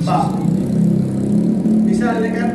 Pak, bisa kan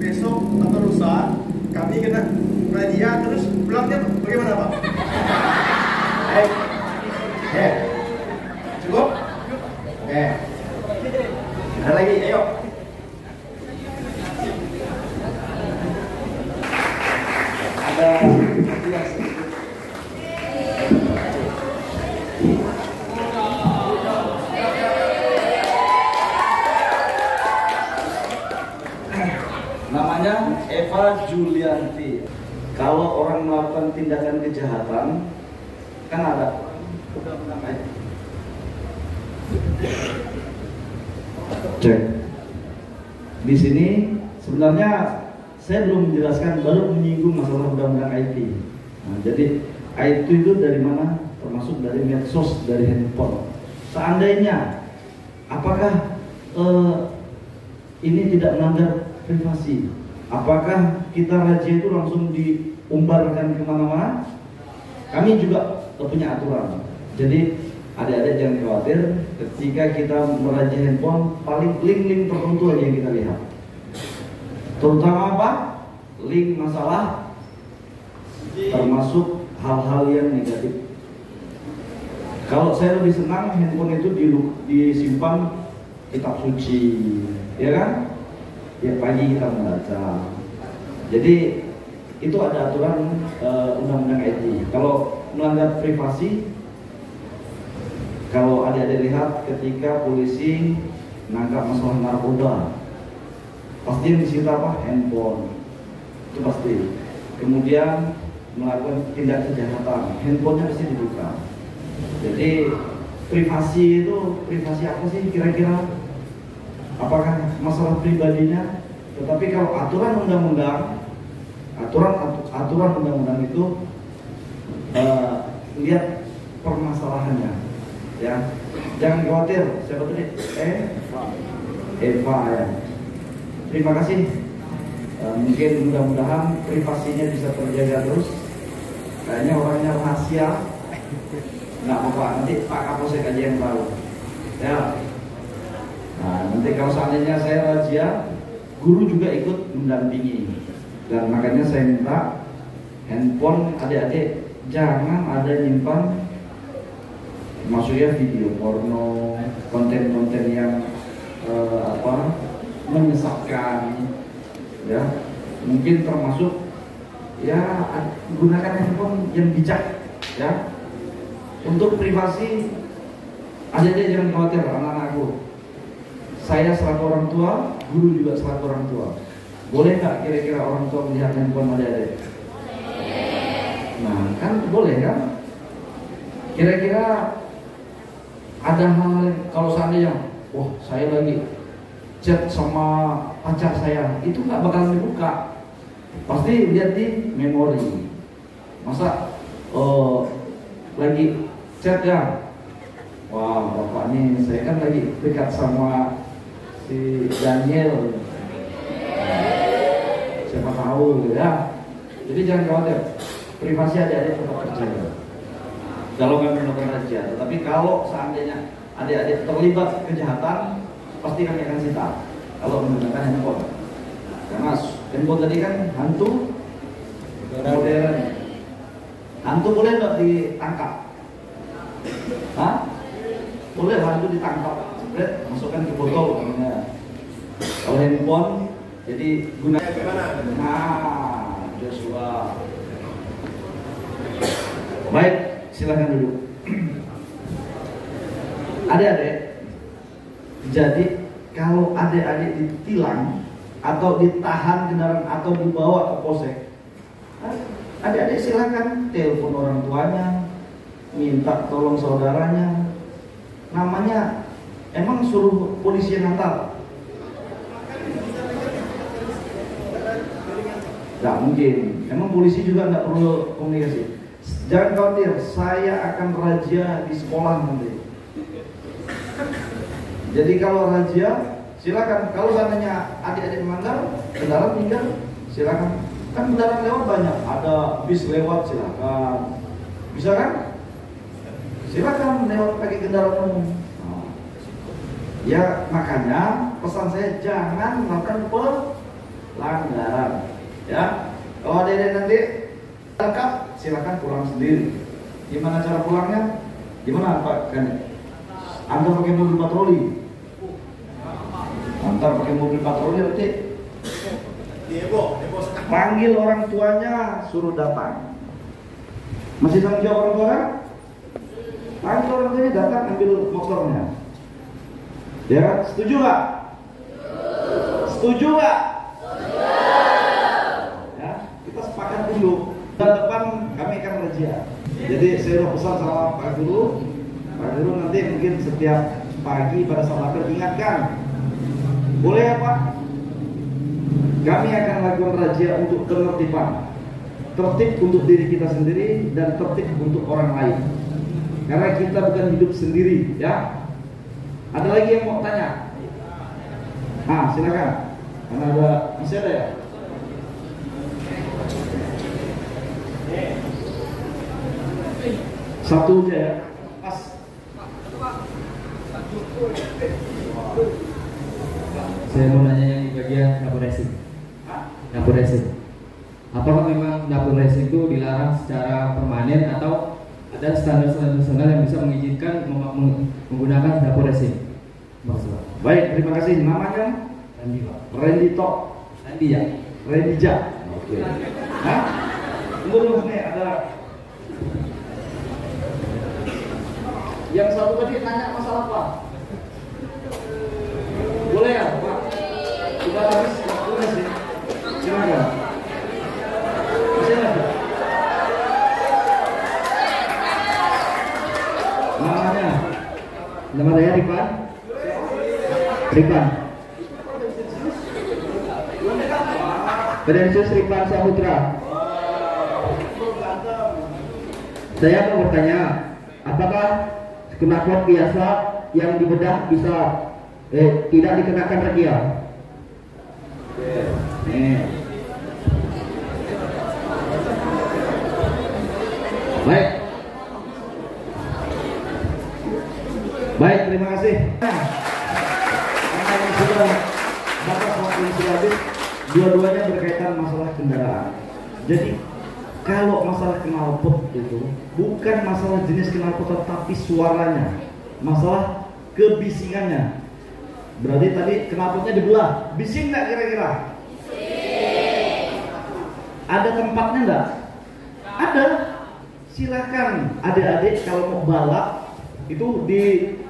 besok atau lusa kami kena razia terus pulangnya bagaimana Pak? Cukup? Oke. Ada lagi, ayo. Ada namanya Eva Julianti. Kalau orang melakukan tindakan kejahatan kan ada undang-undang. Cek. Di sini sebenarnya saya belum menjelaskan, baru menyinggung masalah undang-undang IT. Nah, jadi IT itu dari mana? Termasuk dari medsos, dari handphone. Seandainya, apakah ini tidak melanggar privasi? Apakah kita razia itu langsung diumbarkan kemana-mana? Kami juga punya aturan. Jadi adik-adik jangan khawatir, ketika kita merazia handphone, paling link-link tertentu aja yang kita lihat. Terutama apa? Link masalah, termasuk hal-hal yang negatif. Kalau saya lebih senang handphone itu disimpan kitab suci, ya kan? Ya pagi kita membaca. Jadi itu ada aturan undang-undang IT. Kalau melanggar privasi, kalau adik-adik lihat ketika polisi menangkap masalah narkoba, pasti yang disita apa? Handphone. Itu pasti. Kemudian melakukan tindak kejahatan, handphonenya pasti dibuka. Jadi privasi itu privasi apa sih kira-kira? Apakah masalah pribadinya? Tetapi kalau aturan undang-undang, aturan undang-undang itu lihat permasalahannya, ya. Jangan khawatir. Siapa tadi? Eva ya. Terima kasih. Mungkin mudah-mudahan privasinya bisa terjaga terus. Kayaknya orangnya rahasia. Nggak apa-apa, nanti Pak Kapolsek aja yang tahu. Ya. Nah, nanti kalau seandainya saya razia, guru juga ikut mendampingi. Dan makanya saya minta handphone adik-adik jangan ada nyimpan, maksudnya video porno, konten-konten yang menyesatkan, ya. Mungkin termasuk ya gunakan handphone yang bijak, ya. Untuk privasi adik-adik jangan khawatir, anak-anakku. Saya selaku orang tua, guru juga selaku orang tua. Boleh nggak kira-kira orang tua melihat handphone adik-adik? Nah, kan boleh kan? Kira-kira ada hal kalau seandainya, wah saya lagi chat sama pacar saya, itu nggak bakal dibuka. Pasti lihat di memori. Masa lagi chat ya? Wah, bapak nih, saya kan lagi dekat sama si Daniel, siapa tahu ya. Jadi jangan khawatir, privasi adik-adik tetap terjaga kalau kami melakukan razia. Tetapi kalau seandainya adik-adik terlibat kejahatan, pasti kami akan sita kalau menggunakan handphone. Karena handphone tadi kan hantu modern. Hantu boleh nggak ditangkap? Hah? Boleh hantu ditangkap, masukkan ke botol. Kalau handphone, jadi gunakan. Nah, Joshua. Baik, silahkan dulu. Adik-adik, jadi kalau adik-adik ditilang atau ditahan kendaraan atau dibawa ke polsek, adik-adik silakan telepon orang tuanya, minta tolong saudaranya. Namanya emang suruh polisi yang antar? Nggak mungkin. Emang polisi juga nggak perlu komunikasi. Jangan khawatir, saya akan razia di sekolah nanti. Jadi kalau razia, silakan. Kalau seandainya adik-adik melanggar, kendaraan tinggal, silakan. Kan kendaraan lewat banyak, ada bis lewat, silakan. Bisa kan? Silakan lewat pakai kendaraan umum. Nah, Ya makanya pesan saya jangan melakukan pelanggaran. Ya, kalau ada yang nanti lengkap, silakan pulang sendiri. Gimana cara pulangnya? Gimana Pak? Antar pakai mobil patroli. Antar pakai mobil patroli nanti. Panggil orang tuanya, suruh datang. Masih tanggung jawab orang tua kan? Panggil orang tuanya datang, ambil motornya. Ya, setuju nggak? Setuju nggak? Ya, kita sepakat dulu. Dan depan kami akan razia. Jadi saya udah pesan sama Pak Guru. Pak Guru nanti mungkin setiap pagi pada saat apel ingatkan. Boleh ya Pak? Kami akan lakukan razia untuk penertiban. Tertib untuk diri kita sendiri dan tertib untuk orang lain. Karena kita bukan hidup sendiri, ya. Ada lagi yang mau tanya? Silakan. Karena masih ada ya? Satu aja ya. Pas. Saya mau nanya yang di bagian dapur racing. Dapur racing. Apakah memang dapur racing itu dilarang secara permanen atau ada standar-standar nasional yang bisa mengizinkan menggunakan dapur racing? Maksudnya. Baik, terima kasih. Namanya? Randy Pak. Randy Tok. Randy ya. Randy Ja. Oke. Tunggu dulu nih ada. Yang satu tadi tanya masalah apa? Boleh ya Pak? Sudah habis waktunya sih. Silakan. Masih ada? Namanya? Nama saya Ripan. Ripan. Kredensius Ripan Saputra. Saya mau bertanya, apakah knalpot biasa yang dibedah bisa tidak dikenakan razia? Baik. Baik, terima kasih. Karena yang sudah batas waktu yang sudah habis, dua-duanya berkaitan masalah kendaraan. Jadi kalau masalah knalpot itu bukan masalah jenis knalpot tetapi suaranya, masalah kebisingannya. Berarti tadi knalpotnya dibelah, bising nggak kira-kira? Ada tempatnya nggak? Ada. Silakan adik-adik kalau mau balap itu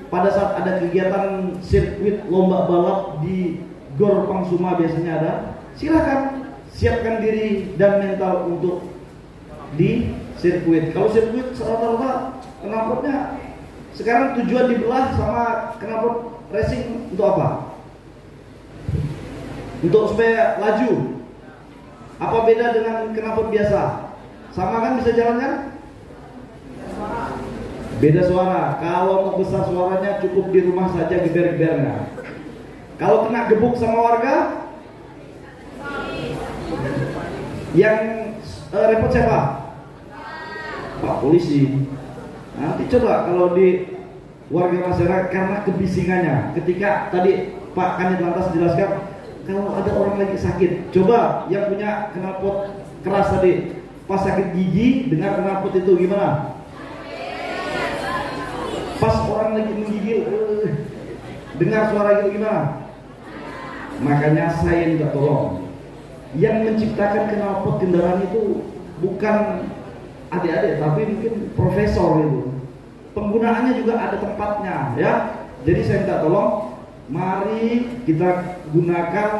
pada saat ada kegiatan sirkuit lomba balap di Gor Pangsuma biasanya ada. Silakan siapkan diri dan mental untuk di sirkuit. Kalau sirkuit rata-rata knalpotnya sekarang tujuan dibelah sama knalpot racing untuk apa? Untuk supaya laju. Apa beda dengan knalpot biasa? Sama kan, bisa jalan kan? Beda suara. Kalau mau besar suaranya cukup di rumah saja geber-gebernya. Kalau kena gebuk sama warga, yang repot siapa? Pak polisi. Nanti coba kalau di warga masyarakat karena kebisingannya. Ketika tadi Pak Kanit Lantas jelaskan, kalau ada orang lagi sakit, coba yang punya knalpot keras tadi, pas sakit gigi dengar knalpot itu gimana? Pas orang lagi menggigil, dengar suara gitu gimana? Makanya saya minta tolong, yang menciptakan knalpot kendaraan itu bukan adik-adik, tapi mungkin profesor itu. Penggunaannya juga ada tempatnya, ya. Jadi saya minta tolong, mari kita gunakan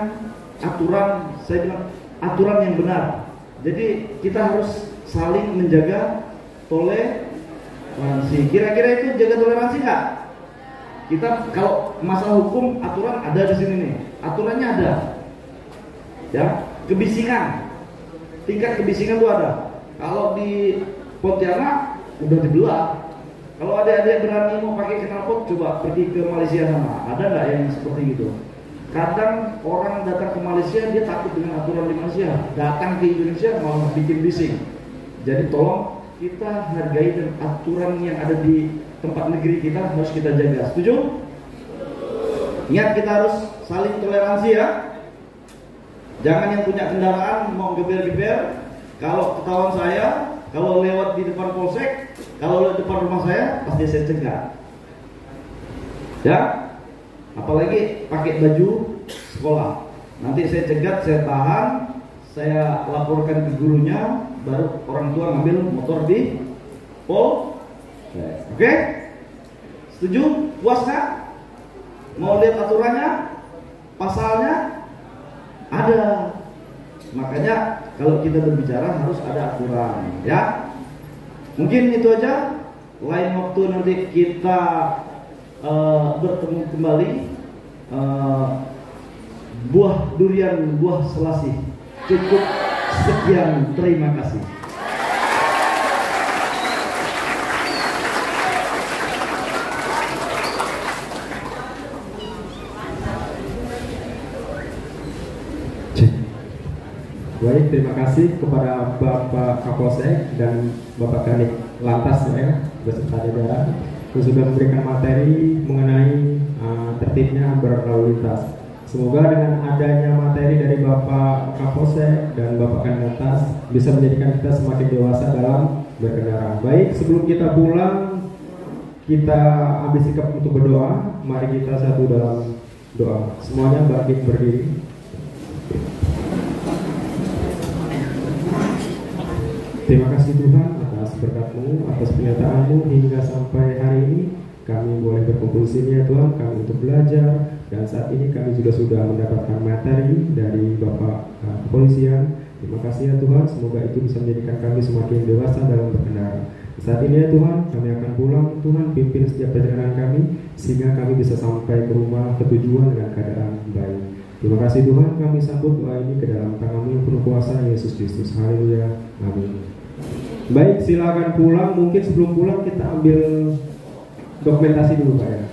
aturan, saya bilang aturan yang benar. Jadi kita harus saling menjaga toleransi. Kira-kira itu jaga toleransi nggak? Kita kalau masalah hukum aturan ada di sini nih, aturannya ada. Ya, kebisingan, tingkat kebisingan itu ada. Kalau di Pontianak udah dibelah. Kalau adik-adik berani mau pakai knalpot, coba pergi ke Malaysia sana. Ada nggak yang seperti itu? Kadang orang datang ke Malaysia dia takut dengan aturan di Malaysia, datang ke Indonesia malah bikin bising. Jadi tolong kita hargai dan aturan yang ada di tempat negeri kita harus kita jaga. Setuju? Ingat, kita harus saling toleransi ya. Jangan yang punya kendaraan mau geber-geber. Kalau ketahuan saya, kalau lewat di depan polsek, kalau lewat depan rumah saya, pasti saya cegat. Ya, apalagi pakai baju sekolah. Nanti saya cegat, saya tahan, saya laporkan ke gurunya, baru orang tua ngambil motor di polsek. Oke? Setuju? Puas nggak? Mau lihat aturannya? Pasalnya? Ada. Makanya kalau kita berbicara harus ada aturan, ya. Mungkin itu aja. Lain waktu nanti kita bertemu kembali. Buah durian, buah selasih. Cukup sekian, terima kasih. Baik, terima kasih kepada Bapak Kapolsek dan Bapak Kanit Lantas ya, beserta jajaran yang sudah memberikan materi mengenai tertibnya berlalu lintas. Semoga dengan adanya materi dari Bapak Kapolsek dan Bapak Kanit Lantas bisa menjadikan kita semakin dewasa dalam berkendara. Baik, sebelum kita pulang, kita ambil sikap untuk berdoa. Mari kita satu dalam doa. Semuanya bangkit berdiri. Terima kasih Tuhan atas berkat-Mu, atas penyertaan-Mu hingga sampai hari ini kami boleh berkumpul di sini ya Tuhan, kami untuk belajar, dan saat ini kami juga sudah mendapatkan materi dari Bapak Kepolisian. Terima kasih ya Tuhan, semoga itu bisa menjadikan kami semakin dewasa dalam berkendara. Saat ini ya Tuhan, kami akan pulang. Tuhan pimpin setiap perjalanan kami sehingga kami bisa sampai ke rumah ketujuan dengan keadaan baik. Terima kasih Tuhan, kami sambut doa ini ke dalam tangan-Mu yang penuh kuasa, Yesus Kristus. Haleluya. Amin. Baik, silakan pulang. Mungkin sebelum pulang kita ambil dokumentasi dulu Pak ya.